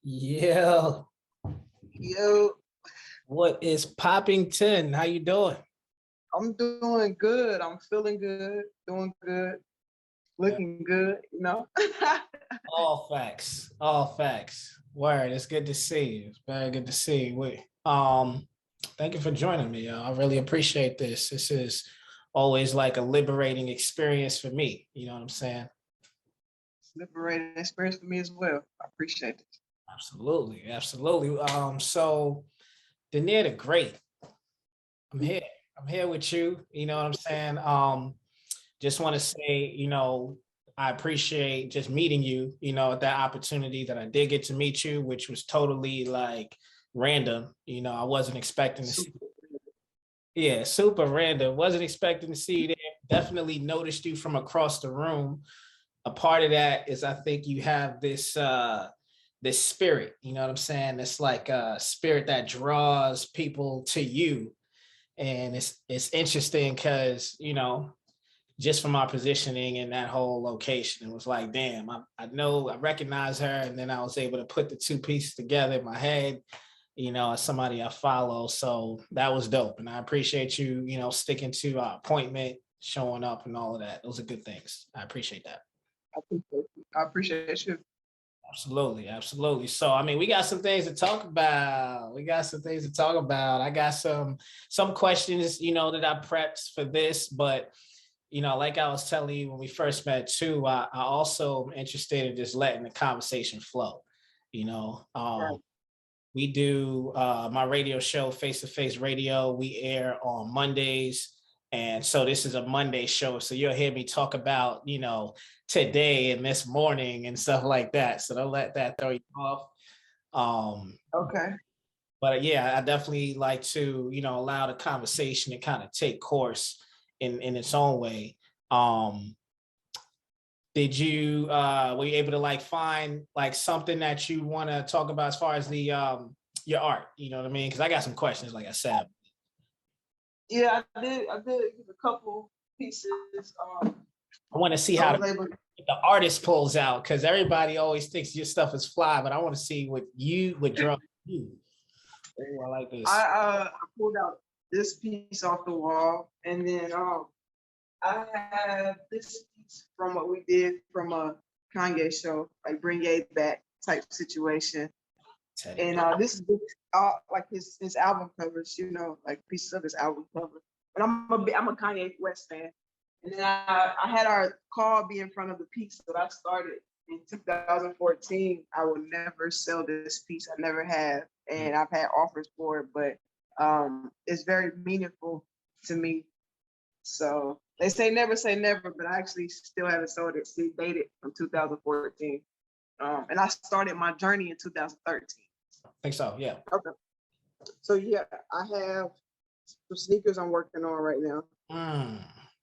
Yeah. Yo, What is Poppington? How you doing? I'm doing good. I'm feeling good, doing good, Yeah. looking good, you know? All facts. All facts. Word. It's good to see you. It's very good to see you. Thank you for joining me. I really appreciate this. This is always like a liberating experience for me. You know what I'm saying? It's a liberating experience for me as well. I appreciate it. Absolutely. Absolutely. So Deneer the Great, I'm here. I'm here with you. You know what I'm saying? Just want to say, I appreciate just meeting you, that opportunity that I did get to meet you, which was totally like random. I wasn't expecting to see. Super. Yeah, super random. Wasn't expecting to see you there. Definitely noticed you from across the room. A part of that is I think you have this spirit, you know what I'm saying? It's like a spirit that draws people to you. And it's interesting because, just from our positioning in that whole location, it was like, damn, I know I recognize her. And then I was able to put the two pieces together in my head, as somebody I follow. So that was dope. And I appreciate you, sticking to our appointment, showing up and all of that. Those are good things. I appreciate that. I appreciate you. I appreciate you. Absolutely, absolutely. So, I mean, we got some things to talk about. I got some questions, that I prepped for this, but like I was telling you when we first met too, I also am interested in just letting the conversation flow. You know, Right. we do my radio show, Face2Face Radio. We air on Mondays. And so this is a Monday show. So you'll hear me talk about, today and this morning and stuff like that. So don't let that throw you off. Um, Okay. but yeah, I definitely like to, allow the conversation to kind of take course in its own way. Um, were you able to like find like something that you want to talk about as far as the your art? You know what I mean? Because I got some questions, like I said. Yeah, I did a couple pieces. I want to see I how was able the artist pulls out because everybody always thinks your stuff is fly, but I want to see what you would draw you. Oh, I like this. I pulled out this piece off the wall, and then I have this piece from what we did from a Kanye show, like Bring Ye Back type situation. And this is like his album covers, like pieces of his album cover. But I'm a Kanye West fan. And then I had our call be in front of the piece that I started in 2014. I will never sell this piece. I never have. And I've had offers for it, but it's very meaningful to me. So they say never, but I actually still haven't sold it. See, dated from 2014. And I started my journey in 2013. I think so, yeah. Okay. So yeah, I have some sneakers I'm working on right now.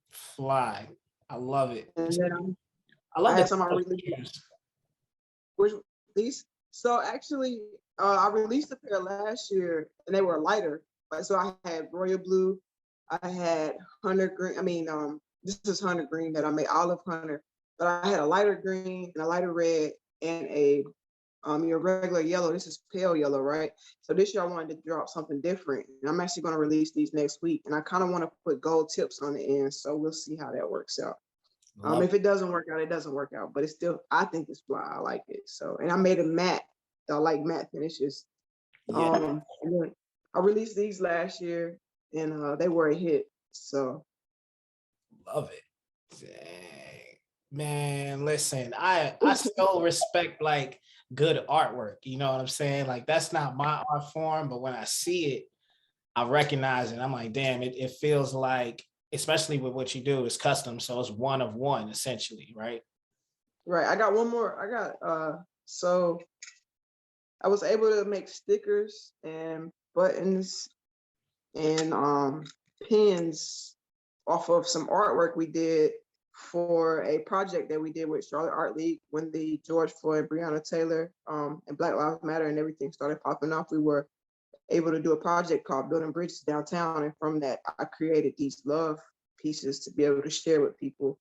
Fly. I love it. And then I love I had the some I released. Which these? So actually, I released a pair last year, and they were lighter. Like, so I had royal blue, I had hunter green. I mean, this is hunter green that I made, olive hunter. But I had a lighter green and a lighter red and a your regular yellow. This is pale yellow, right? So this year I wanted to drop something different. And I'm actually going to release these next week. And I kind of want to put gold tips on the end. So we'll see how that works out. If it doesn't work out, it doesn't work out. But it's still, I think it's fly. I like it. So, and I made a matte. I like matte finishes. Yeah. And then I released these last year, and they were a hit. So Love it. Dang. Man, listen, I still respect like good artwork. You know what I'm saying? Like that's not my art form, but when I see it, I recognize it. I'm like, damn, it feels like, especially with what you do, it's custom. So it's one of one essentially, right? right. I got one more. So I was able to make stickers and buttons and pins off of some artwork we did for a project that we did with Charlotte Art League when the George Floyd, Breonna Taylor, and Black Lives Matter and everything started popping off. We were able to do a project called Building Bridges Downtown. And from that, I created these love pieces to be able to share with people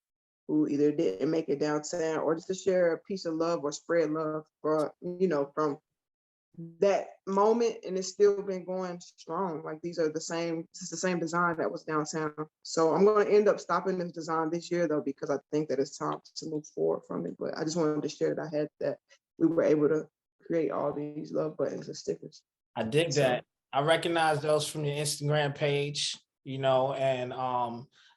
who either didn't make it downtown or just to share a piece of love or spread love from that moment, and it's still been going strong. Like these are it's the same design that was downtown. So I'm going to end up stopping this design this year though, because I think that it's time to move forward from it. But I just wanted to share that I had that we were able to create all these love buttons and stickers. I dig that. I recognize those from your Instagram page, and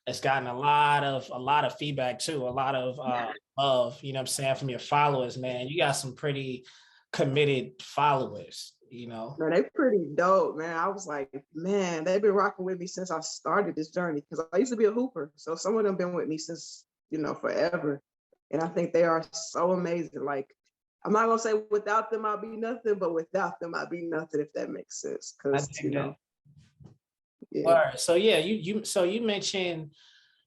it's gotten a lot of feedback too, a lot of love, I'm saying, from your followers, man. You got some pretty committed followers. Man, they pretty dope, man. I was like, man, they've been rocking with me since I started this journey, because I used to be a hooper. So some of them been with me since, forever. And I think they are so amazing. Like, I'm not gonna say without them I'll be nothing, but without them I'll be nothing, if that makes sense. I Because think that. yeah. All right. So yeah, you mentioned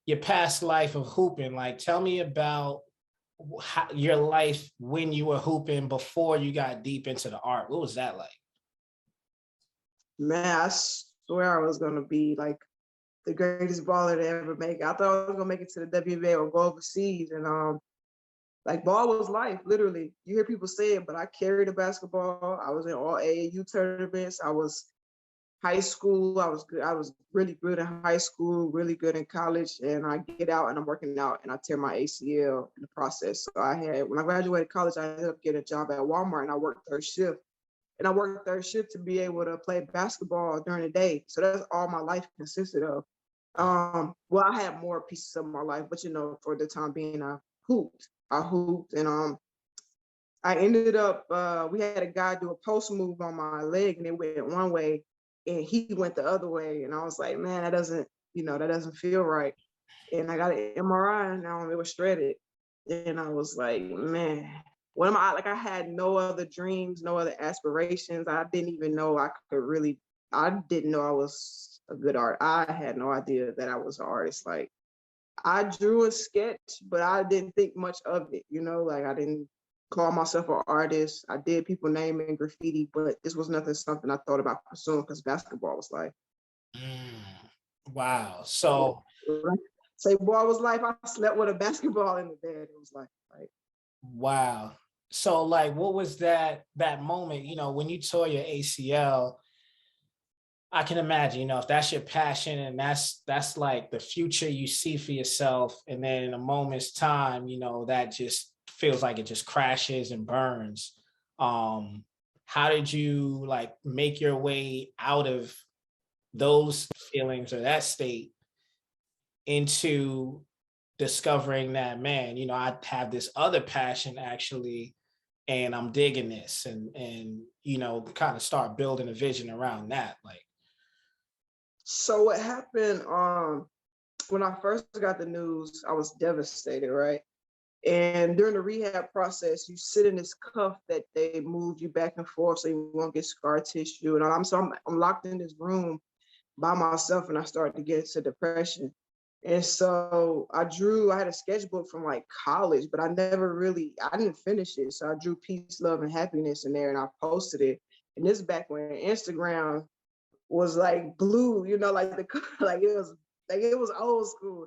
your past life of hooping. Like, tell me about your life when you were hooping before you got deep into the art. What was that like? Man, I swear I was gonna be like the greatest baller to ever make it. I thought I was gonna make it to the WNBA or go overseas, and like ball was life, literally. You hear people say it, but I carried the basketball. I was in all AAU tournaments. I was high school. I was good. I was really good in high school, really good in college. And I get out and I'm working out and I tear my ACL in the process. So when I graduated college, I ended up getting a job at Walmart and I worked third shift. And I worked third shift to be able to play basketball during the day. So that's all my life consisted of. Well, I had more pieces of my life, but for the time being, I hooped. And I ended up, we had a guy do a post move on my leg and it went one way and he went the other way. And I was like, man, that doesn't feel right. And I got an MRI and now it was shredded. And I was like, man, what am I, like, I had no other dreams, no other aspirations. I didn't even know I didn't know I was a good artist. I had no idea that I was an artist. Like, I drew a sketch, but I didn't think much of it, like I didn't call myself an artist. I did people naming graffiti, but this was something I thought about pursuing because basketball was life. Wow. So say ball was life. I slept with a basketball in the bed. It was like wow. So like, what was that moment, when you tore your ACL? I can imagine, if that's your passion and that's like the future you see for yourself, and then in a moment's time, that just feels like it just crashes and burns. How did you like make your way out of those feelings or that state into discovering that, man, I have this other passion actually, and I'm digging this, and kind of start building a vision around that, like. So what happened, when I first got the news, I was devastated, right? And during the rehab process, you sit in this cuff that they move you back and forth so you won't get scar tissue. And I'm locked in this room by myself and I started to get into depression. And so I had a sketchbook from like college, but I didn't finish it. So I drew peace, love, and happiness in there and I posted it. And this is back when Instagram was like blue, like it was old school.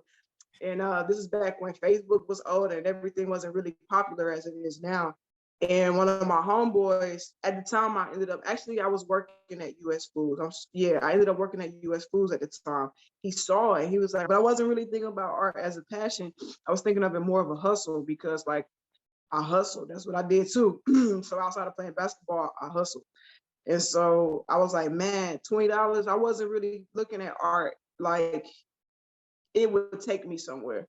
And this is back when Facebook was old and everything wasn't really popular as it is now. And one of my homeboys at the time, I was working at US Foods. I ended up working at US Foods at the time. He saw it. He was like, but I wasn't really thinking about art as a passion. I was thinking of it more of a hustle because like I hustled. That's what I did too. So outside of playing basketball, I hustled. And so I was like, man, $20. I wasn't really looking at art like it would take me somewhere.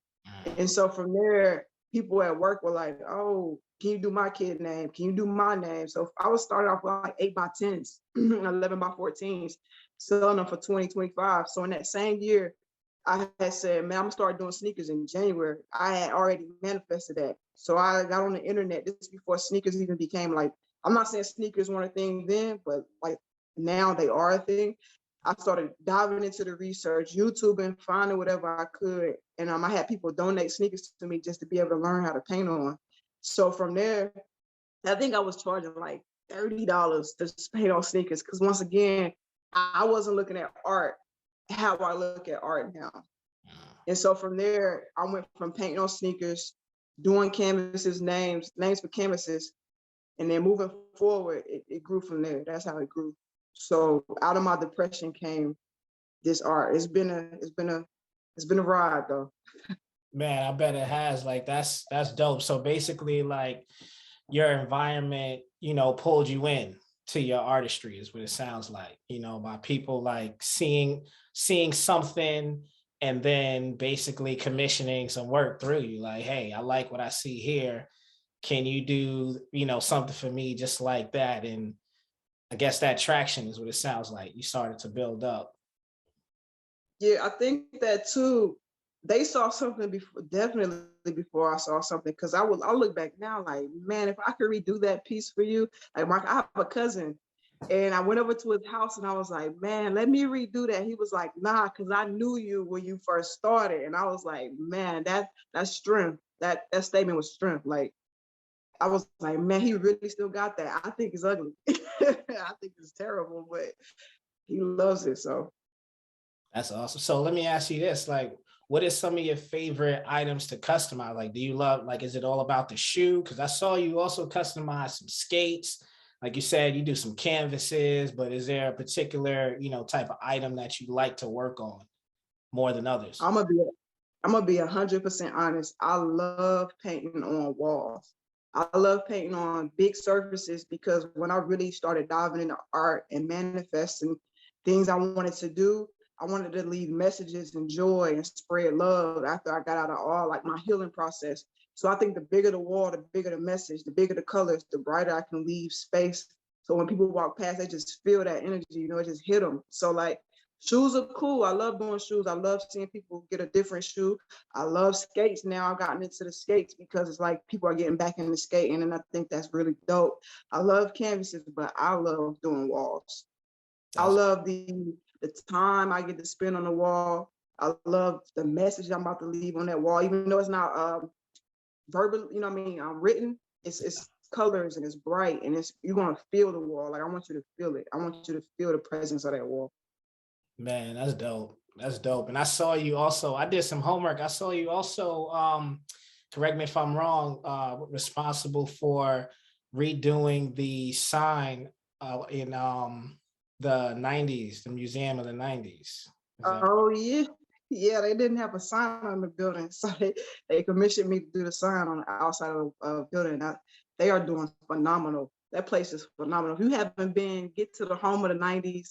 And so from there, people at work were like, oh, can you do my kid name? Can you do my name? So I was starting off with like 8x10s, 11x14s, selling them for 20, 25. So in that same year, I had said, man, I'm gonna start doing sneakers in January. I had already manifested that. So I got on the internet. This is before sneakers even became like, I'm not saying sneakers weren't a thing then, but like now they are a thing. I started diving into the research, YouTubing, finding whatever I could. And I had people donate sneakers to me just to be able to learn how to paint on. So from there, I think I was charging like $30 to paint on sneakers. Because once again, I wasn't looking at art how I look at art now. And so from there, I went from painting on sneakers, doing canvases, names for canvases, And then moving forward, it grew from there. That's how it grew. So out of my depression came this art. It's been a ride though. Man, I bet it has. Like that's dope. So basically, like your environment, pulled you in to your artistry is what it sounds like, by people like seeing something and then basically commissioning some work through you. Like, hey, I like what I see here. Can you do, something for me just like that? And I guess that traction is what it sounds like. You started to build up. Yeah, I think that too. They saw something before, definitely before I saw something. Because I look back now like, man, if I could redo that piece for you, like I have a cousin, and I went over to his house and I was like, man, let me redo that. He was like, nah, because I knew you when you first started, and I was like, man, that's strength. That statement was strength. Like I was like, man, he really still got that. I think it's ugly. I think it's terrible, but he loves it. So That's awesome. So let me ask you this, like, what is some of your favorite items to customize? Like, do you love, like, is it all about the shoe? Because I saw you also customize some skates. Like you said, you do some canvases, but is there a particular, type of item that you like to work on more than others? I'm gonna be I'm gonna be 100% honest. I love painting on walls. I love painting on big surfaces because when I really started diving into art and manifesting things I wanted to do, I wanted to leave messages and joy and spread love after I got out of all like my healing process. So I think the bigger the wall, the bigger the message, the bigger the colors, the brighter I can leave space. So when people walk past, they just feel that energy, it just hit them. So like shoes are cool. I love doing shoes. I love seeing people get a different shoe. I love skates now. I've gotten into the skates because it's like people are getting back into skating, and I think that's really dope. I love canvases, but I love doing walls. I That's love the time I get to spend on the wall. I love the message I'm about to leave on that wall, even though it's not verbal, you know what I mean, written. It's colors and it's bright and it's you're gonna feel the wall. Like I want you to feel it. I want you to feel the presence of that wall. Man, that's dope. That's dope. And I saw you also, I did some homework. I saw you also, correct me if I'm wrong, responsible for redoing the sign in the 90s, the museum of the 90s. Is that Oh yeah. Yeah, they didn't have a sign on the building. So they commissioned me to do the sign on the outside of the building. They are doing phenomenal. That place is phenomenal. If you haven't been, get to the home of the 90s,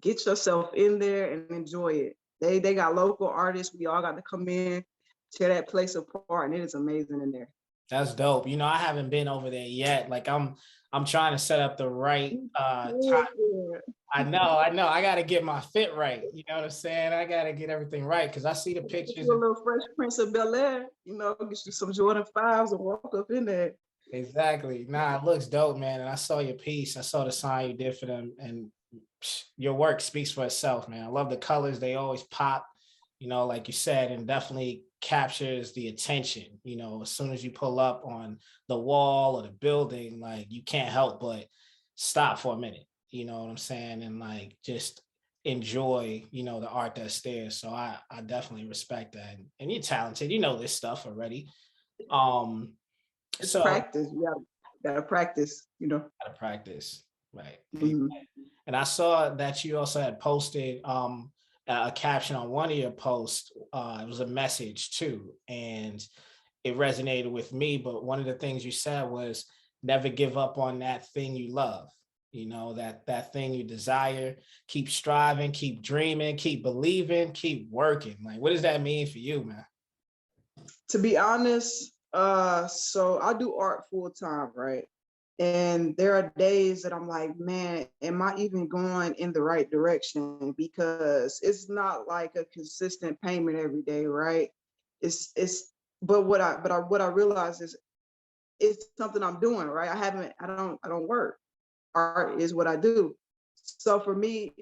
get yourself in there and enjoy it. They got local artists. We all got to come in, tear that place apart, and it is amazing in there. That's dope. I haven't been over there yet. Like I'm trying to set up the right time. Yeah. I know. I gotta get my fit right. You know what I'm saying? I gotta get everything right because I see the Get pictures. you a little Fresh Prince of Bel-Air, get you some Jordan 5s and walk up in there. Exactly. Nah, it looks dope, man. And I saw your piece. I saw the sign you did for them, and your work speaks for itself, man. I love the colors. They always pop, like you said, and definitely captures the attention. As soon as you pull up on the wall or the building, like you can't help but stop for a minute. You know what I'm saying? And like just enjoy, the art that's there. So I definitely respect that. And you're talented. You know this stuff already. Um, It's so practice. You gotta practice. gotta practice, right? Mhm. And I saw that you also had posted a caption on one of your posts. It was a message too, and it resonated with me. But one of the things you said was never give up on that thing you love. That thing you desire. Keep striving, keep dreaming, keep believing, keep working. Like, what does that mean for you, man? To be honest, so I do art full time, right? And there are days that I'm like, man, am I even going in the right direction? Because it's not like a consistent payment every day, right? It's but what I realize is it's something I'm doing, right? I don't work. Art is what I do. So for me,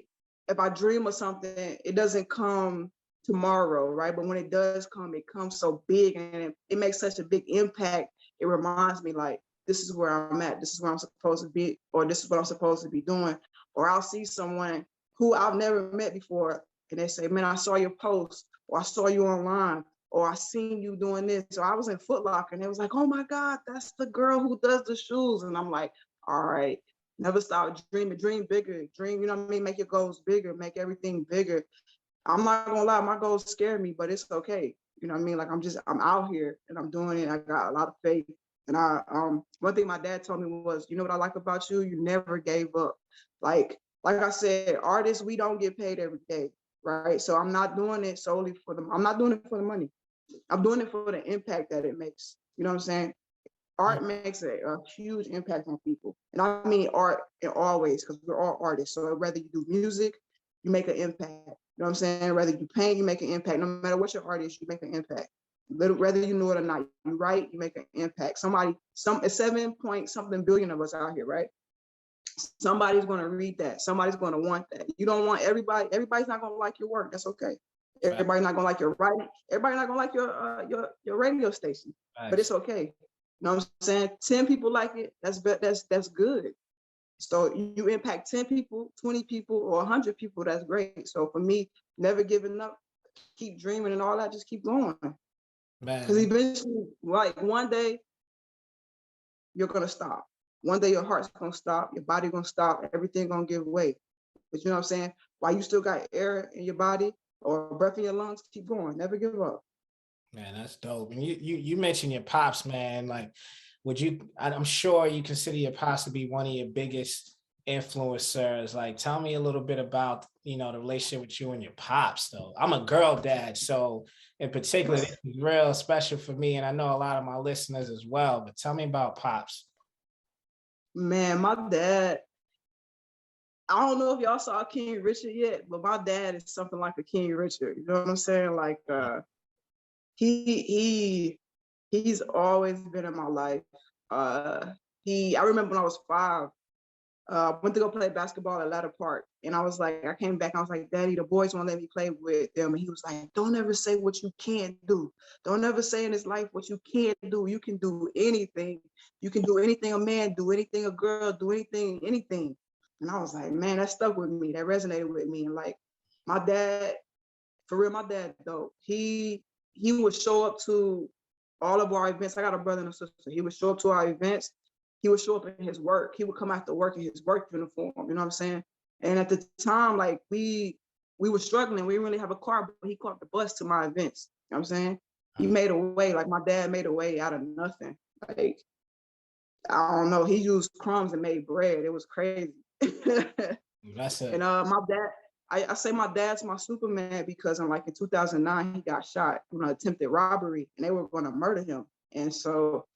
if I dream of something, it doesn't come tomorrow, right? But when it does come, it comes so big and it makes such a big impact. It reminds me like, this is where I'm at. This is where I'm supposed to be, or this is what I'm supposed to be doing. Or I'll see someone who I've never met before and they say, man, I saw your post or I saw you online. or I seen you doing this. So I was in Foot Locker and it was like, oh my God, that's the girl who does the shoes. And I'm like, all right, never stop dreaming, dream bigger, dream, you know what I mean? Make your goals bigger, make everything bigger. I'm not gonna lie, my goals scare me, but it's okay. You know what I mean? Like I'm out here and I'm doing it. I got a lot of faith. And one thing my dad told me was, you know what I like about you? You never gave up. Like I said, artists, we don't get paid every day, right? So I'm not doing it solely for them. I'm not doing it for the money. I'm doing it for the impact that it makes. You know what I'm saying? Art makes a huge impact on people. And I mean art in all ways, because we're all artists. So whether you do music, you make an impact. You know what I'm saying? Whether you paint, you make an impact. No matter what your art is, you make an impact. Whether you know it or not, you write, you make an impact. It's 7 point something billion of us out here, right? Somebody's going to read that. Somebody's going to want that. You don't want everybody's not going to like your work. That's okay. Everybody's not going to like your writing. Everybody's not going to like your radio station, but it's okay. You know what I'm saying? 10 people like it. That's good. So you impact 10 people, 20 people, or 100 people. That's great. So for me, never giving up, keep dreaming and all that. Just keep going. Because eventually, like one day, you're gonna stop. One day your heart's gonna stop, your body gonna stop, everything gonna give way. But you know what I'm saying? While you still got air in your body or breath in your lungs, keep going. Never give up. Man, that's dope. And you mentioned your pops, man. Like, I'm sure you consider your pops to be one of your biggest influencers. Like, tell me a little bit about, the relationship with you and your pops, though. I'm a girl dad, so in particular, this is real special for me. And I know a lot of my listeners as well, but tell me about pops. Man, my dad, I don't know if y'all saw King Richard yet, but my dad is something like a King Richard. You know what I'm saying? Like, he's always been in my life. I remember when I was 5, went to go play basketball at Ladder Park. And I was like, I came back, I was like, Daddy, the boys won't let me play with them. And he was like, don't ever say what you can't do. Don't ever say in this life what you can't do. You can do anything. You can do anything a man do, anything a girl do, anything. And I was like, man, that stuck with me. That resonated with me. And like my dad, for real, my dad though, he would show up to all of our events. I got a brother and a sister. He would show up to our events. He would show up in his work. He would come after work in his work uniform. You know what I'm saying? And at the time, like we were struggling. We didn't really have a car, but he caught the bus to my events. You know what I'm saying? He made a way. Like my dad made a way out of nothing. Like I don't know. He used crumbs and made bread. It was crazy. That's it. And my dad, I say my dad's my Superman because in 2009 he got shot in an attempted robbery and they were going to murder him. And so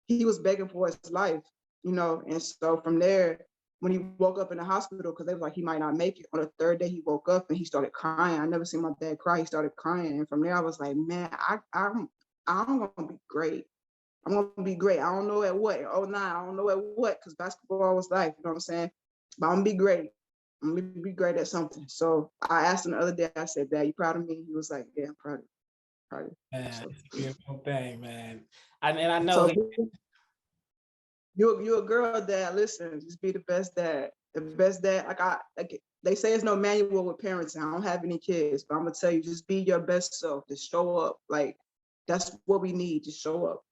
he was begging for his life, and so from there, when he woke up in the hospital, because they were like he might not make it, on the 3rd day he woke up and he started crying. I never seen my dad cry. He started crying, and from there I was like, man, I'm gonna be great. I'm gonna be great. I don't know at what. Oh, nah, I don't know at what, because basketball was life. You know what I'm saying? But I'm gonna be great. I'm gonna be great at something. So I asked him the other day. I said, "Dad, you proud of me?" He was like, "Yeah, I'm proud of you." Proud of you. Man, So, it's a beautiful thing, man. And I know so that you're a girl dad. Listen, just be the best dad. The best dad. Like they say, it's no manual with parenting. I don't have any kids, but I'm gonna tell you, just be your best self. Just show up. Like that's what we need. Just show up.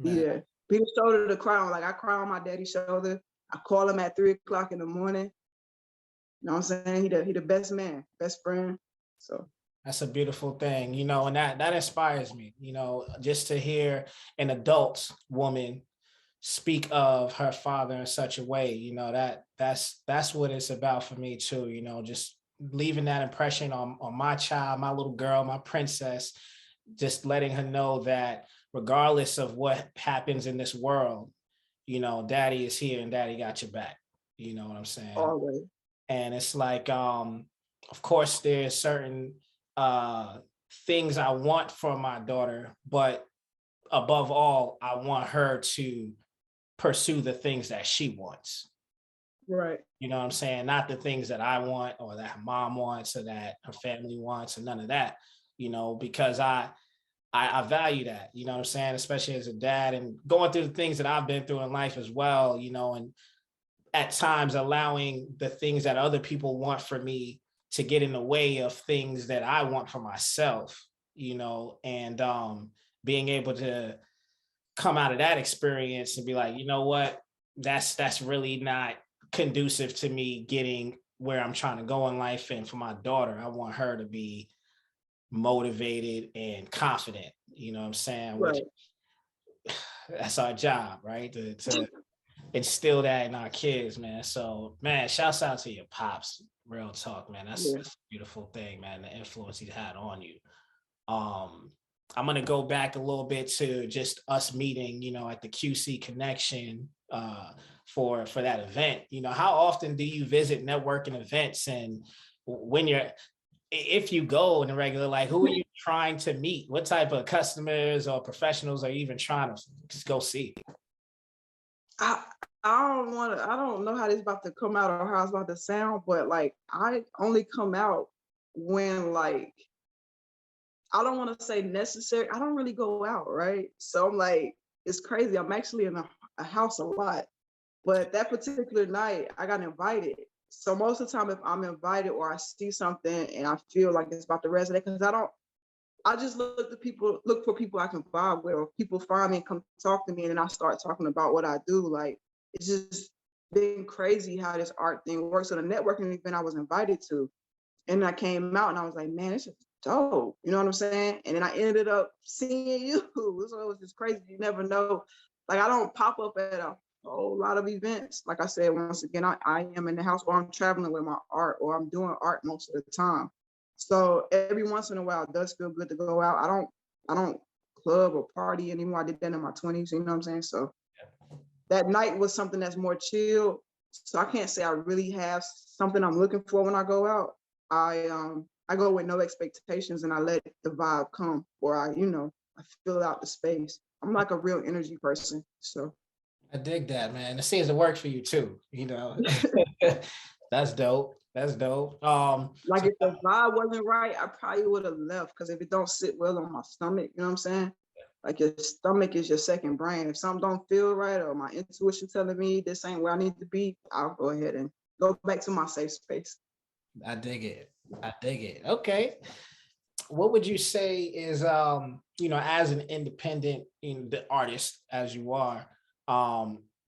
Be there. Be the shoulder to cry on. Like I cry on my daddy's shoulder. I call him at 3:00 in the morning. You know what I'm saying? He the best man, best friend. So that's a beautiful thing, and that inspires me, just to hear an adult woman speak of her father in such a way, that's what it's about for me too, just leaving that impression on my child, my little girl, my princess, just letting her know that regardless of what happens in this world, daddy is here and daddy got your back. You know what I'm saying? always. And it's like, of course, there's certain things I want for my daughter, but above all, I want her to pursue the things that she wants. Right. You know what I'm saying? Not the things that I want or that her mom wants or that her family wants or none of that, because I value that, you know what I'm saying? Especially as a dad and going through the things that I've been through in life as well, and at times allowing the things that other people want for me to get in the way of things that I want for myself. you know, and being able to come out of that experience and be like, you know what, that's really not conducive to me getting where I'm trying to go in life. And for my daughter, I want her to be motivated and confident, you know what I'm saying? Which Right. that's our job, right? To instill that in our kids, man. So, man, shouts out to your pops. Real talk, man. Yeah. That's a beautiful thing, man. The influence he's had on you. Um, I'm gonna go back a little bit to just us meeting, you know, at the QC Connection for that event. You know, how often do you visit networking events, and when you're if you go in the regular, like who are you trying to meet? What type of customers or professionals are you even trying to just go see? I I don't know how this about to come out or how it's about to sound, but like I only come out when like I don't want to say necessary. I don't really go out, right? So I'm like, it's crazy. I'm actually in a house a lot. But that particular night, I got invited. So most of the time, if I'm invited or I see something and I feel like it's about to resonate, because I just look for people I can vibe with, or people find me and come talk to me, and then I start talking about what I do. Like it's just been crazy how this art thing works. So the networking event I was invited to, and I came out and I was like, man, this is dope. You know what I'm saying? And then I ended up seeing you. So it was just crazy. You never know. Like I don't pop up at a whole lot of events. Like I said, once again, I am in the house or I'm traveling with my art or I'm doing art most of the time. So every once in a while it does feel good to go out. I don't club or party anymore. I did that in my 20s, you know what I'm saying? So that night was something that's more chill. So I can't say I really have something I'm looking for when I go out. I go with no expectations and I let the vibe come, or I fill out the space. I'm like a real energy person. So I dig that, man. It seems to work for you too, you know. That's dope. That's dope. like if the vibe wasn't right, I probably would have left because if it don't sit well on my stomach, you know what I'm saying? Like your stomach is your second brain. If something don't feel right or my intuition telling me this ain't where I need to be, I'll go ahead and go back to my safe space. I dig it. I dig it. Okay. What would you say is you know, as an independent in the artist as you are,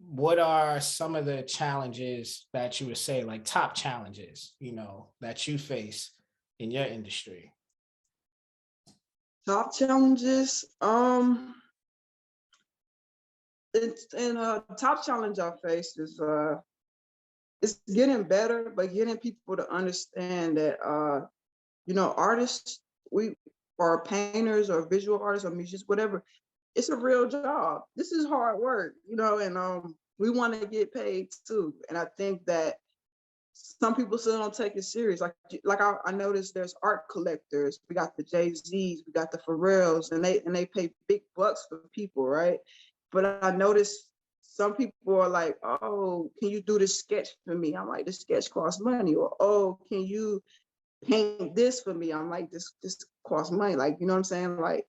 what are some of the challenges that you would say, like top challenges, you know, that you face in your industry? Top challenges. It's and top challenge I face is it's getting better, but getting people to understand that artists, we or painters or visual artists or musicians, whatever, it's a real job. This is hard work, and we want to get paid too. And I think that some people still don't take it serious. I noticed there's art collectors. We got the Jay-Z's, we got the Pharrells, and they pay big bucks for people, right? But I noticed some people are like, oh, can you do this sketch for me? I'm like, this sketch costs money. Or, oh, can you paint this for me? I'm like, this costs money. Like, you know what I'm saying? Like,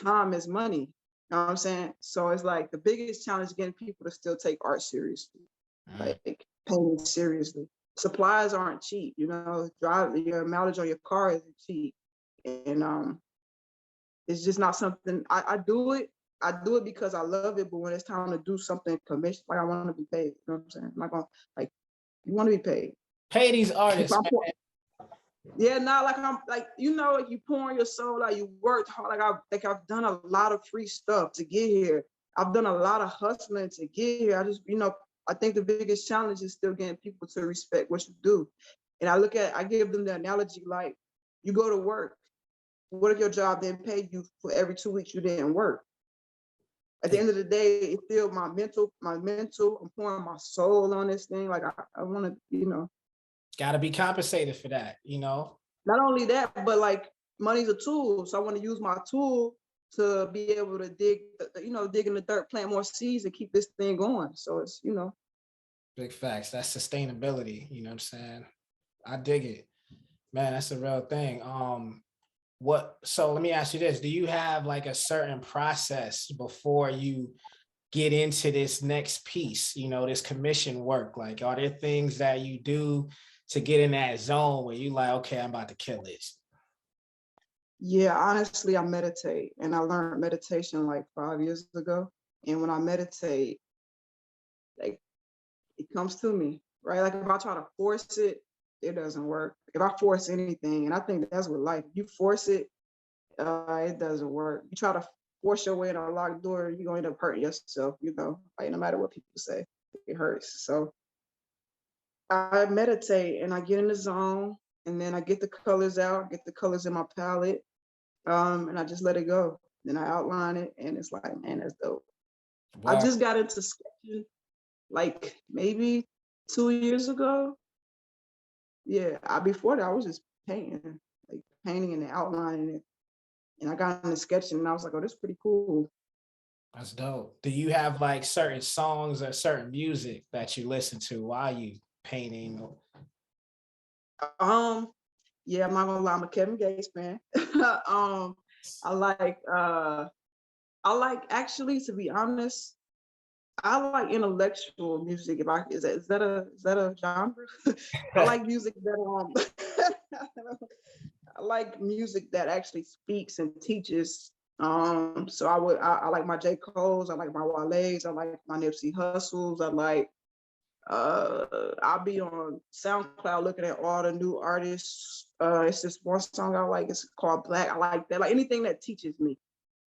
time is money. You know what I'm saying? So it's like the biggest challenge getting people to still take art seriously, Mm. like painting seriously. Supplies aren't cheap, drive your mileage on your car isn't cheap. And it's just not something I do it. I do it because I love it, but when it's time to do something commission, like I want to be paid. You know what I'm saying? I'm not gonna like you want to be paid. Pay these If artists, I'm man. Yeah, not like I'm like if you pouring your soul out, you worked hard. I've done a lot of free stuff to get here. I've done a lot of hustling to get here. I think the biggest challenge is still getting people to respect what you do. And I give them the analogy like you go to work. What if your job didn't pay you for every 2 weeks you didn't work? At the end of the day, it's still my mental, I'm pouring my soul on this thing. Like I want to. Got to be compensated for that, you know. Not only that, but like money's a tool. So I want to use my tool to be able to dig in the dirt, plant more seeds and keep this thing going. So it's. Big facts. That's sustainability. You know what I'm saying? I dig it, man. That's a real thing. So let me ask you this: do you have like a certain process before you get into this next piece? You know, this commission work. Like, are there things that you do to get in that zone where you like, okay, I'm about to kill this? Yeah, honestly, I meditate, and I learned meditation like 5 years ago. And when I meditate, like it comes to me, right? Like if I try to force it, it doesn't work. If I force anything, and I think that's with life, you force it, it doesn't work. You try to force your way in a locked door, you're going to end up hurting yourself, like no matter what people say, it hurts. So I meditate and I get in the zone, and then I get the colors out, get the colors in my palette, and I just let it go. Then I outline it, and it's like, man, that's dope. I Wow, just got into sketching like maybe 2 years ago. Yeah, before that I was just painting, like painting and outlining it, and I got into sketching, and I was like, oh, this is pretty cool. that's dope. Do you have like certain songs or certain music that you listen to while you painting? Um, yeah, I'm not gonna lie, I'm a Kevin Gates fan. um, I like actually, to be honest, I like intellectual music. If I is that a genre? I like music that I like music that actually speaks and teaches. So I like my J. Cole's, I like my Wale's, I like my Nipsey Hussles, I like I'll be on SoundCloud looking at all the new artists. It's this one song I like, it's called Black. I like that. Like anything that teaches me,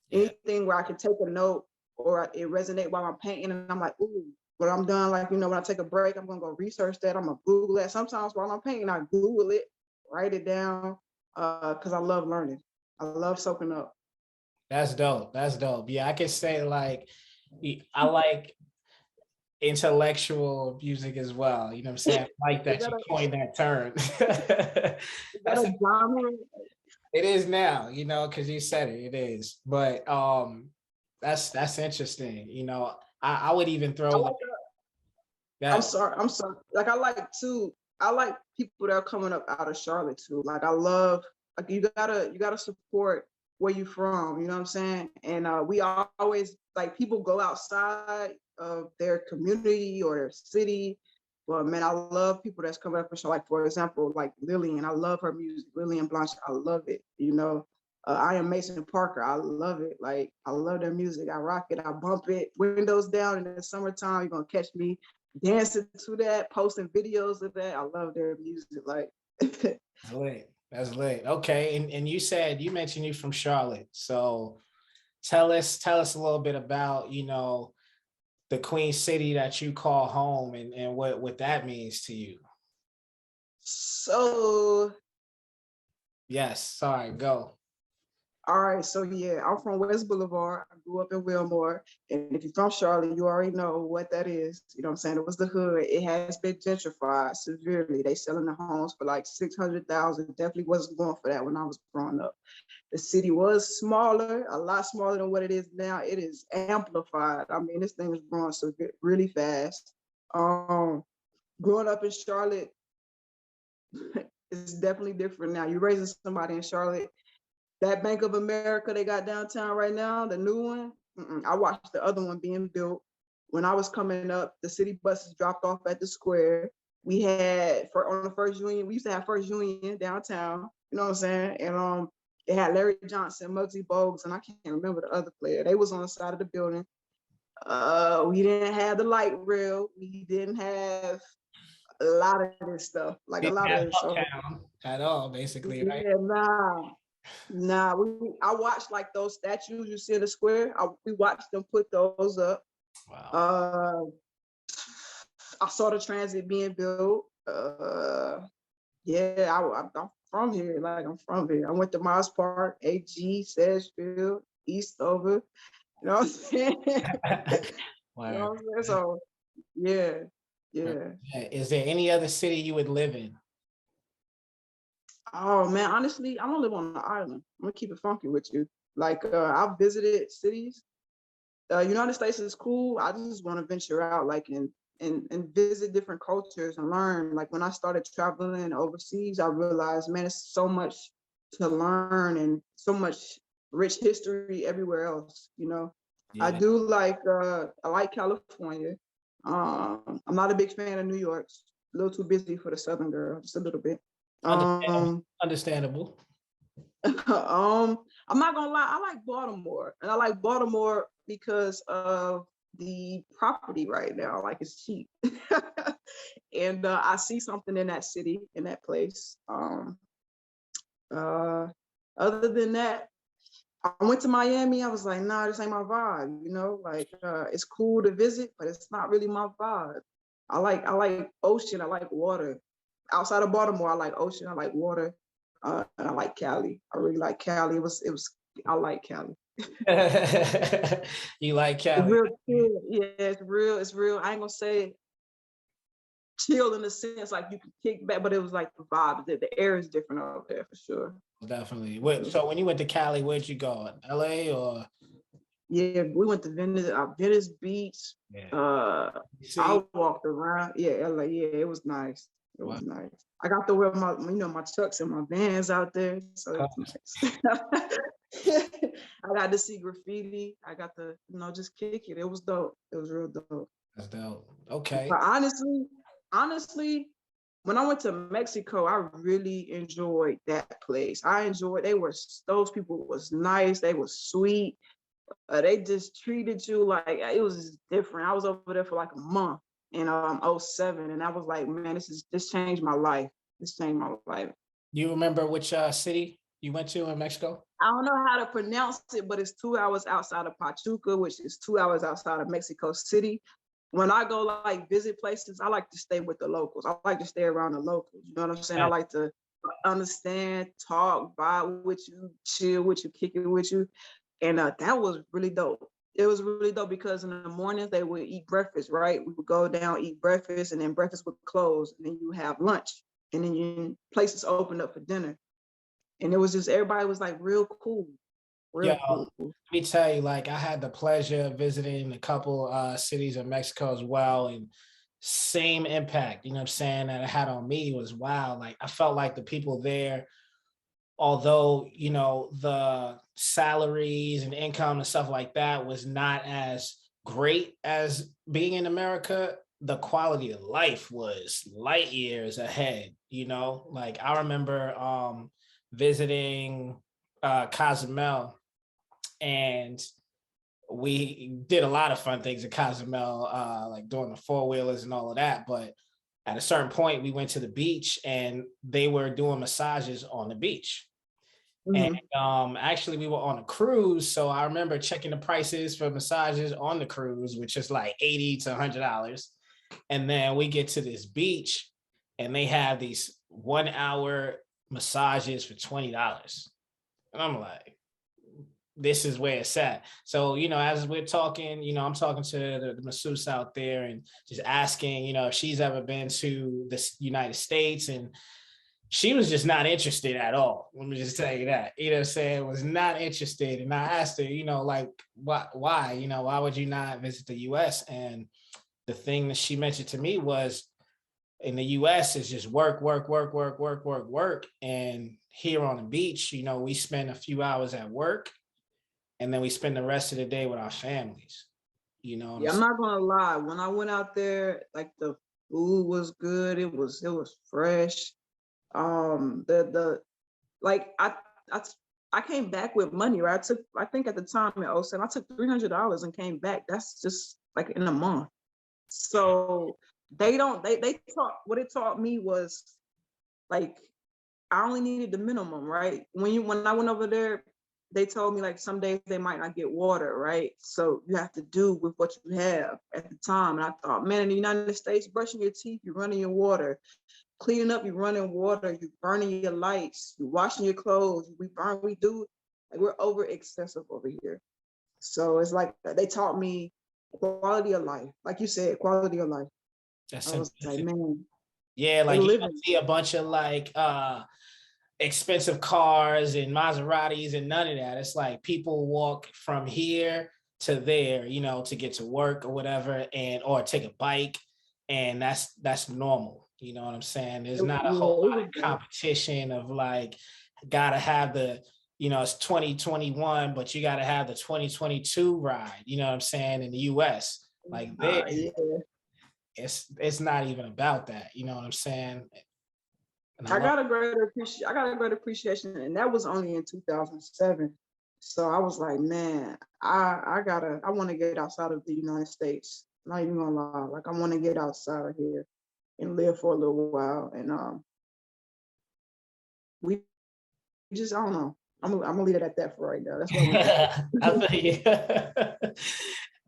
Yeah, anything where I can take a note or it resonate while I'm painting, and I'm like, ooh, when I'm done, like, when I take a break, I'm gonna go research that. I'm gonna Google that. Sometimes while I'm painting, I Google it, write it down, because I love learning. I love soaking up. that's dope. That's dope. Yeah, I can say like I like intellectual music as well. You know what I'm saying? I like Is that that you a coined that term. is that That's a genre? it is now, because you said it is. But that's interesting. I would even I throw like like I'm that. sorry. I'm sorry. Like I like people that are coming up out of Charlotte too. Like I love, like you gotta support where you from. You know what I'm saying? And we always, like, people go outside of their community or their city. But man, I love people that's coming up from Charlotte. Like, for example, like Lillian. I love her music. Lillian Blanche. I love it. I am Mason Parker. I love it. Like, I love their music. I rock it. I bump it. Windows down in the summertime. You're gonna catch me dancing to that, posting videos of that. I love their music. Like, That's lit. That's lit. Okay. And you mentioned you from Charlotte. So tell us a little bit about, the Queen City that you call home and what that means to you. so, Yes. Sorry, go. all right. So yeah, I'm from West Boulevard. I grew up in Wilmore. And if you're from Charlotte, you already know what that is. You know what I'm saying? It was the hood. It has been gentrified severely. They selling the homes for like 600,000. Definitely wasn't going for that when I was growing up. The city was smaller, a lot smaller than what it is now. It is amplified. I mean, this thing is growing so really fast. Um, Growing up in Charlotte, it's definitely different now. You're raising somebody in Charlotte. That Bank of America they got downtown right now, the new one. I watched the other one being built. When I was coming up, the city buses dropped off at the square. We had on the First Union. We used to have First Union downtown. You know what I'm saying? And it had Larry Johnson, Muggsy Bogues, and I can't remember the other player. They was on the side of the building. We didn't have the light rail. We didn't have a lot of this stuff, like a Didn't lot have of this. So Uptown at all, basically, right? yeah, nah. I watched like those statues you see in the square. We watched them put those up. Wow. Uh, I saw the transit being built. Yeah, I'm from here. Like, I'm from here. I went to Miles Park, AG, Sedgefield, Eastover. You know what I'm saying? You know Wow. what I'm saying? So yeah, yeah. Is there any other city you would live in? Oh man, honestly, I don't live on the island. I'm gonna keep it funky with you. Like, I've visited cities. United States is cool. I just want to venture out, like, and visit different cultures and learn. Like, when I started traveling overseas, I realized, man, it's so much to learn and so much rich history everywhere else. I Yeah. do like I like California. I'm not a big fan of New York. A little too busy for the Southern girl, just a little bit. Understandable. Um, Understandable. I'm not gonna lie, I like Baltimore, and I like Baltimore because of the property right now. Like it's cheap, and I see something in that city, in that place. Uh, Other than that, I went to Miami. I was like, nah, this ain't my vibe. You know, like it's cool to visit, but it's not really my vibe. I like ocean. I like water. Outside of Baltimore, I like ocean. I like water, and I like Cali. I really like Cali. It was. I like Cali. You like It's Cali? real chill. Yeah, it's real. It's real. I ain't gonna say chill in the sense like you can kick back, but it was like the vibe. The air is different over there for sure. Definitely. So when you went to Cali, where'd you go? LA or? Yeah, we went to Venice Beach. Yeah. Uh, I See? walked around. Yeah, LA. Yeah, it was nice. It Wow. was nice. I got to wear my Chucks and my Vans out there, so it was nice. I got to see graffiti. I got to, just kick it. It was dope. It was real dope. That's dope. Okay. But honestly, when I went to Mexico, I really enjoyed that place. Those people was nice. They were sweet. They just treated you like it was just different. I was over there for like a month in '07, and I was like, man, this changed my life. This changed my life. You remember which city you went to in Mexico? I don't know how to pronounce it, but it's 2 hours outside of Pachuca, which is 2 hours outside of Mexico City. When I go like visit places, I like to stay with the locals. I like to stay around the locals. You know what I'm saying? I like to understand, talk, vibe with you, chill with you, kick it with you. And that was really dope. It was really dope because in the mornings they would eat breakfast, right? We would go down, eat breakfast, and then breakfast would close, and then you have lunch, and then places opened up for dinner. And it was just everybody was like real cool, Yeah, real cool. let me tell you, like I had the pleasure of visiting a couple cities in Mexico as well, and same impact, you know what I'm saying, that it had on me was wow. Like I felt like the people there, although the salaries and income and stuff like that was not as great as being in America, the quality of life was light years ahead. Like I remember visiting Cozumel, and we did a lot of fun things at Cozumel, like doing the four-wheelers and all of that. But at a certain point, we went to the beach and they were doing massages on the beach. Mm-hmm. And actually, we were on a cruise. So I remember checking the prices for massages on the cruise, which is like $80 to $100. And then we get to this beach and they have these 1 hour massages for $20. And I'm like, this is where it's at. So, as we're talking, I'm talking to the masseuse out there and just asking, if she's ever been to the United States, and she was just not interested at all. Let me just tell you that, what I'm saying, was not interested. And I asked her, like, why, why would you not visit the US? And the thing that she mentioned to me was, in the US it's just work, work, work, work, work, work, work. And here on the beach, we spend a few hours at work and then we spend the rest of the day with our families. Yeah, I'm not gonna lie. When I went out there, like the food was good. It was fresh. The like I came back with money, right? I think at the time in '07, I took $300 and came back. That's just like in a month. So they taught, what it taught me was like I only needed the minimum, right? When I went over there, they told me like some days they might not get water, right? So you have to do with what you have at the time. And I thought, man, in the United States, brushing your teeth, you're running your water, cleaning up, you're running water, you're burning your lights, you're washing your clothes, we're over excessive over here. So it's like they taught me quality of life. Like you said, quality of life. That's I was like, man, yeah, they like you don't living. see a bunch of like expensive cars and Maseratis and none of that. It's like people walk from here to there, to get to work or whatever, or take a bike, and that's normal. You know what I'm saying? There's not a whole lot of competition of like, gotta have the, it's 2021, but you gotta have the 2022 ride. You know what I'm saying? In the US, like there, Yeah. it's not even about that. You know what I'm saying? And I got a greater appreciation, and that was only in 2007. So I was like, man, I want to get outside of the United States. Not even gonna lie, like I want to get outside of here and live for a little while. And we just, I don't know. I'm gonna leave it at that for right now. That's what I want to say. I feel you.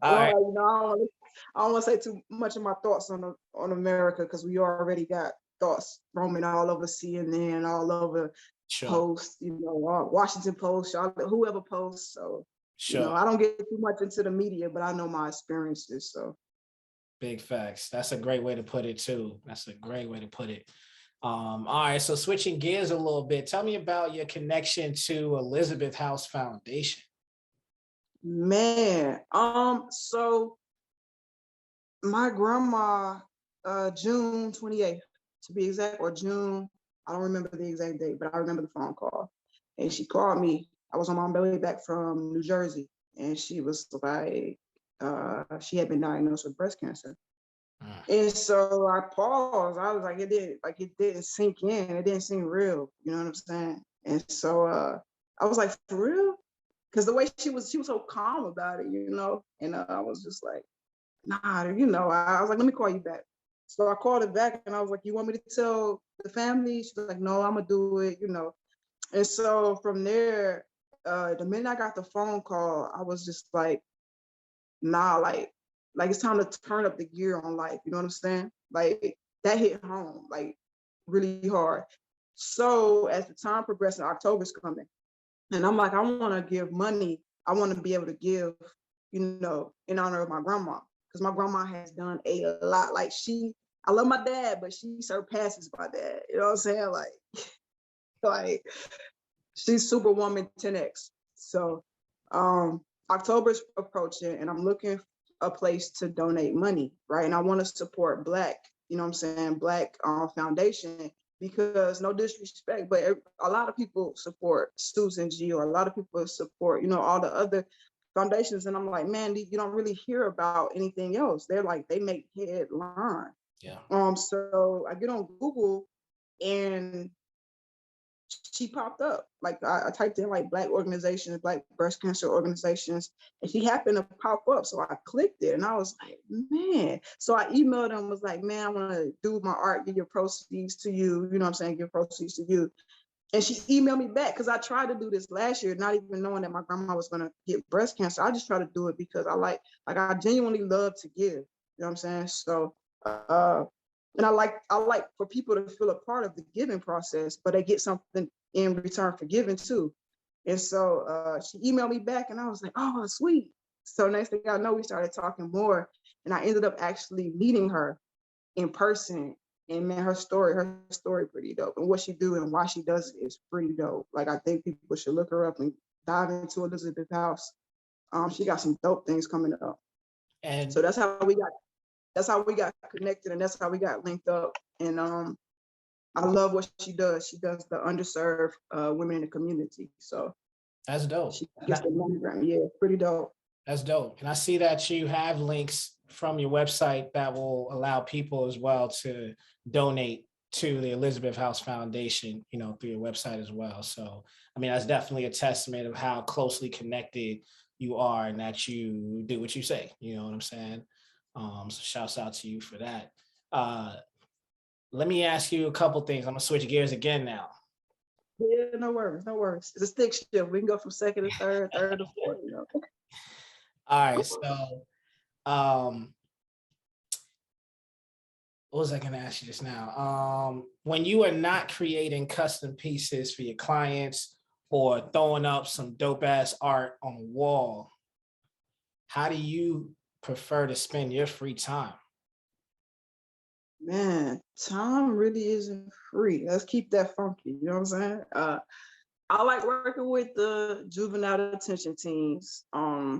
All right. I don't want to say too much of my thoughts on America, because we already got thoughts roaming all over CNN, all over Sure. Post, Washington Post, Charlotte, whoever posts. So, Sure. I don't get too much into the media, but I know my experiences. So, big facts. That's a great way to put it too. That's a great way to put it. All right. So switching gears a little bit, tell me about your connection to Elizabeth House Foundation. man, so my grandma, June 28th, to be exact, or June, I don't remember the exact date, but I remember the phone call. And she called me. I was on my way back from New Jersey, and she was like, she had been diagnosed with breast cancer. And so I paused. I was like, it didn't sink in. It didn't seem real. You know what I'm saying? And so I was like, for real? Because the way she was so calm about it, And I was just like, nah, I was like, let me call you back. So I called her back, and I was like, you want me to tell the family? She's like, no, I'm gonna do it, And so from there, the minute I got the phone call, I was just like, nah, like it's time to turn up the gear on life. You know what I'm saying? Like that hit home, like really hard. So as the time progressed, October's coming, and I'm like, I want to give money. I want to be able to give, in honor of my grandma, because my grandma has done a lot. Like I love my dad, but she surpasses my dad. You know what I'm saying? Like she's Superwoman 10X. So October's approaching, and I'm looking a place to donate money, right? And I want to support Black, Black foundation, because no disrespect, but a lot of people support Susan G, or a lot of people support, all the other foundations. And I'm like, man, you don't really hear about anything else. They're like, they make headline. Yeah. So I get on Google, and she popped up. Like I typed in like Black organizations, Black breast cancer organizations, and she happened to pop up. So I clicked it, and I was like, man. So I emailed them, was like, man, I want to do my art, give your proceeds to you. You know what I'm saying? Give proceeds to you. And she emailed me back, because I tried to do this last year, not even knowing that my grandma was gonna get breast cancer. I just tried to do it because I genuinely love to give. You know what I'm saying? So and I like for people to feel a part of the giving process, but they get something in return for giving too. And so she emailed me back, and I was like, oh, sweet. So next thing I know, we started talking more, and I ended up actually meeting her in person. And man, her story pretty dope. And what she do and why she does it is pretty dope. Like, I think people should look her up and dive into Elizabeth House. She got some dope things coming up. And so that's how we got connected, and that's how we got linked up. And I love what she does. She does the underserved women in the community. So that's dope. She gets the mammogram. Yeah, pretty dope. That's dope. And I see that you have links from your website that will allow people as well to donate to the Elizabeth House Foundation, through your website as well. So, I mean, that's definitely a testament of how closely connected you are, and that you do what you say. You know what I'm saying? So shouts out to you for that. Let me ask you a couple things. I'm gonna switch gears again now. Yeah, no worries. It's a stick shift. We can go from second to third, third to fourth. All right. So, what was I gonna ask you just now? When you are not creating custom pieces for your clients or throwing up some dope ass art on a wall, how do you prefer to spend your free time? Man, time really isn't free. Let's keep that funky. You know what I'm saying? I like working with the juvenile detention teams. I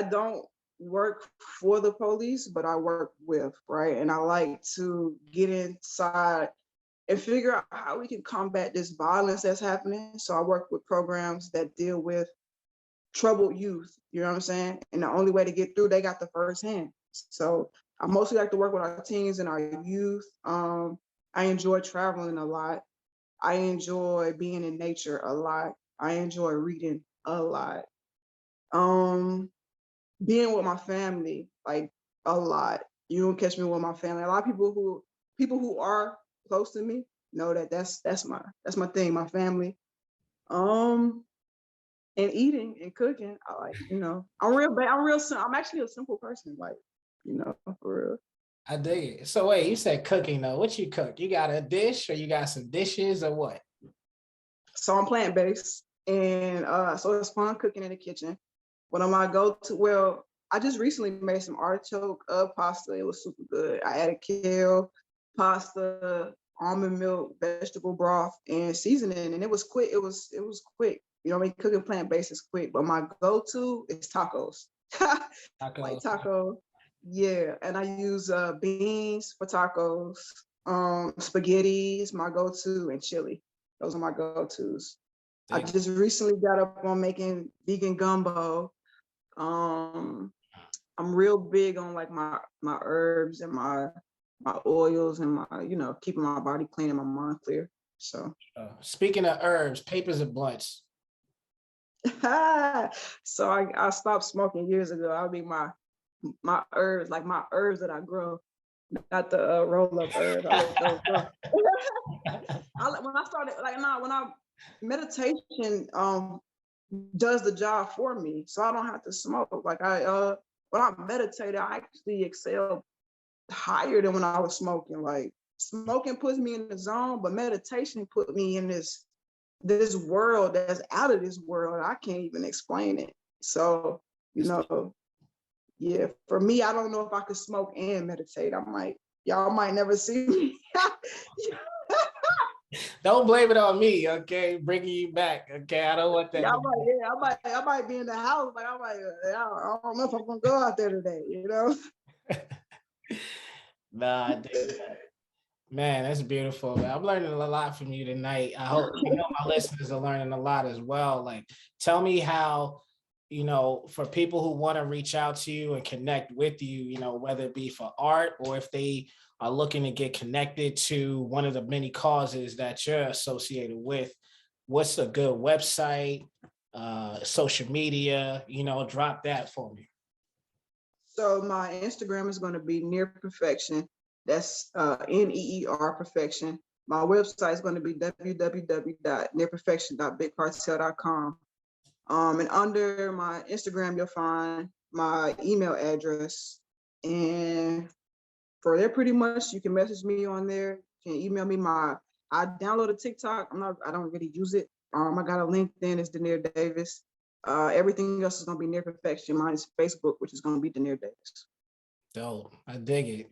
don't work for the police, but I work with, right? And I like to get inside and figure out how we can combat this violence that's happening. So I work with programs that deal with troubled youth, you know what I'm saying? And the only way to get through, they got the first hand. So I mostly like to work with our teens and our youth. I enjoy traveling a lot. I enjoy being in nature a lot. I enjoy reading a lot. Um, Being with my family, like a lot. You don't catch me with my family. A lot of people who are close to me know that that's my thing, my family. Um, and eating and cooking. I like, I'm actually a simple person, like, for real. I dig it. So wait, you said cooking though. What you cook? You got a dish or you got some dishes or what? So I'm plant-based, and so it's fun cooking in the kitchen. One of my go-to, well, I just recently made some artichoke pasta. It was super good. I added kale, pasta, almond milk, vegetable broth, and seasoning, and it was quick. It was quick. You know what I mean? Cooking plant-based is quick, but my go-to is tacos. Like Tacos. taco, yeah. And I use beans for tacos. Spaghetti is my go-to, and chili. Those are my go-tos. I Dig. just recently got up on making vegan gumbo. Um, I'm real big on like my herbs and my oils and my, keeping my body clean and my mind clear. So Speaking of herbs, papers and blunts. so I stopped smoking years ago. I mean my herbs, like my herbs that I grow, not the roll up herbs. I let those go. When I started, like, now when I meditation does the job for me, so I don't have to smoke. Like when I meditate, I actually excel higher than when I was smoking. Like smoking puts me in the zone, but meditation put me in this world that's out of this world. I can't even explain it. So, yeah, for me, I don't know if I could smoke and meditate. Y'all might never see me. Don't blame it on me, okay? Bringing you back, okay? I don't want that. Yeah, I might be in the house. Like I don't know if I'm gonna go out there today. Nah, I dig that. Man, that's beautiful. Man. I'm learning a lot from you tonight. I know my listeners are learning a lot as well. Like, tell me how, for people who want to reach out to you and connect with you, whether it be for art or if they are looking to get connected to one of the many causes that you're associated with, what's a good website, social media, drop that for me. So my Instagram is going to be Near Perfection. That's NEER Perfection. My website is going to be www.nearperfection.bigcartel.com. And under my Instagram, you'll find my email address. And for there, pretty much, you can message me on there. You can email me. I downloaded TikTok. I don't really use it. I got a LinkedIn. It's Deneer Davis. Everything else is gonna be Near Perfection. Mine is Facebook, which is gonna be Deneer Davis. Dope. I dig it.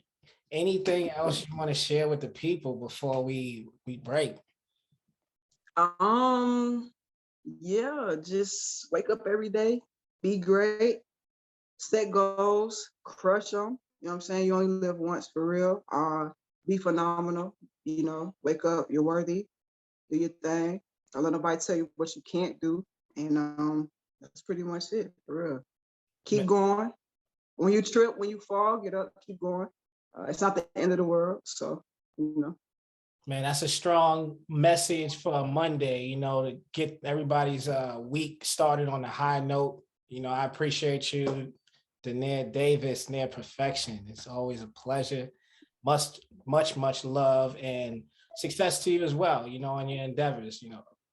Anything else you want to share with the people before we break? Yeah, just wake up every day, be great, set goals, crush them. You know what I'm saying? You only live once, for real. Be phenomenal. Wake up, you're worthy, do your thing. Don't let nobody tell you what you can't do. And that's pretty much it, for real. Keep going. When you trip, when you fall, get up, keep going. It's not the end of the world. So, Man, that's a strong message for a Monday, to get everybody's week started on a high note. I appreciate you, Deneer Davis, Near Perfection. It's always a pleasure. Much love and success to you as well, in your endeavors.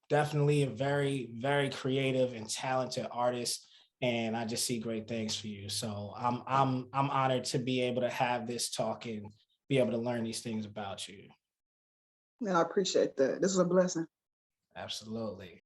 Definitely a very, very creative and talented artist. And I just see great things for you. So I'm honored to be able to have this talk and be able to learn these things about you. and I appreciate that. This is a blessing. Absolutely.